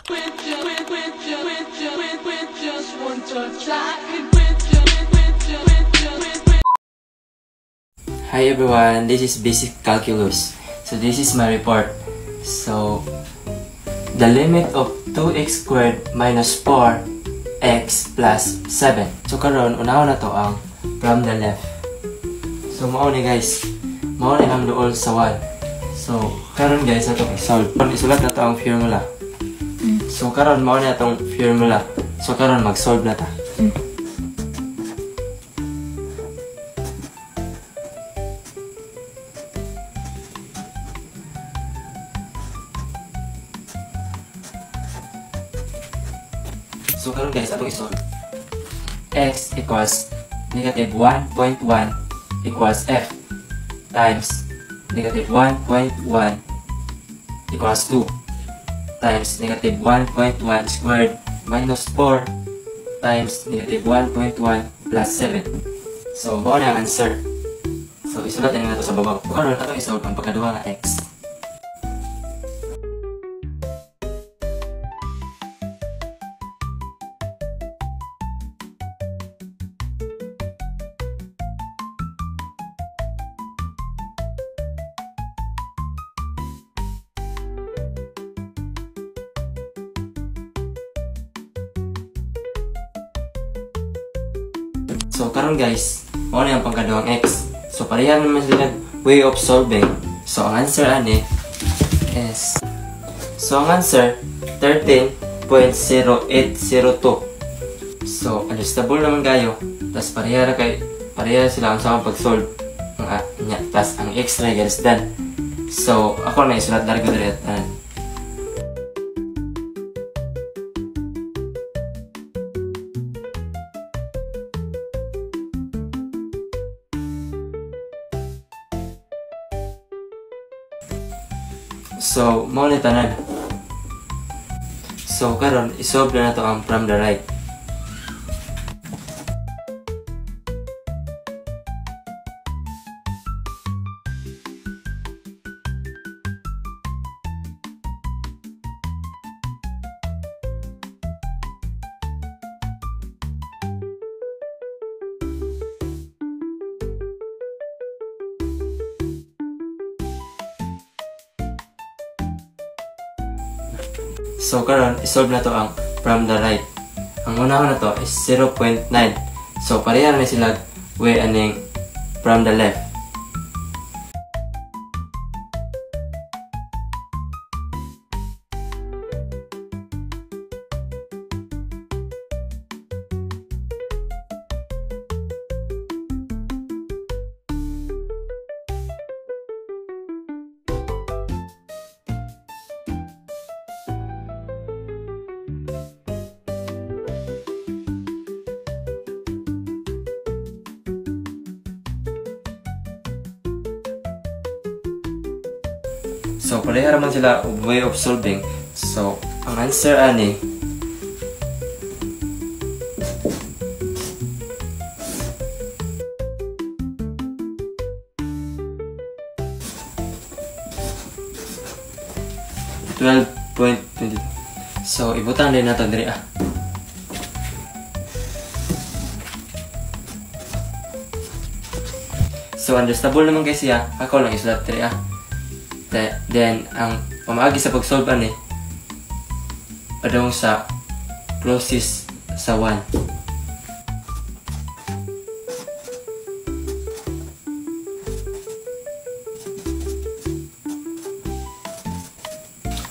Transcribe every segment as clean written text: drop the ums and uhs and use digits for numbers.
Hi everyone, this is Basic Calculus. So this is my report. So the limit of 2x squared minus 4x plus 7. So karon unaon na to ang from the left. So mao ni guys. Mao ni ang duol sa 1. So karon guys ato i-solve. Isulat na to ang formula. So karon mao ni atong formula. So karon mag-solve na ta. So karon guys, atong isolve. X equals negative 1.1 equals f times negative 1.1 equals 2 times negative 1.1 squared minus 4 times negative 1.1 plus 7. So mao na ang answer. So isulat na nato sa baba. Karon atong isolve ang pagkaduha nga x. So karon guys, mao na ang pangkaduhang x. So pareha naman sila way of solving. So ang answer ani is ang answer 13.0802. So adjustable naman kayo. Tas pareha sila ang sa pag-solve. Tas ang x ray is done. So ako na isulat largo dire. So, mao ni tanan. So, karon isolve na nato ang from the right. So karon isolve na to ang from the right. Ang unahon na to is 0.9. So pareha na sila way aning from the left. So, pareha naman sila way of solving. So, ang answer ani $12.20. So, ibutan din nato diri . So, understandable naman guys siya. Ako lang isulat diri . Then, ang pamaagi sa pag-solve ani padung sa closest sa 1.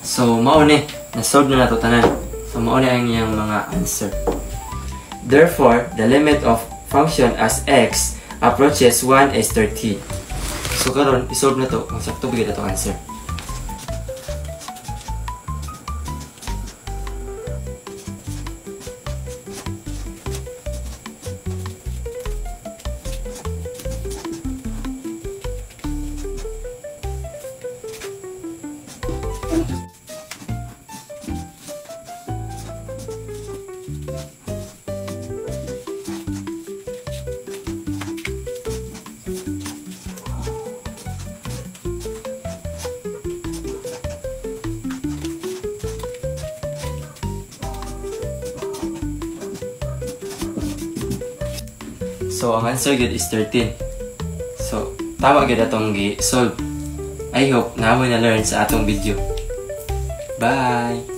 So, mao ni na-solve na nato tanan. So, mao ni ang iyang mga answer. Therefore, the limit of function as x approaches 1 is 30. So karon isolve na to, ang sakto bigay na to answer. So, ang answer gud is 13. So, tama gud atong gi-solve. I hope na mo na learn sa atong video. Bye!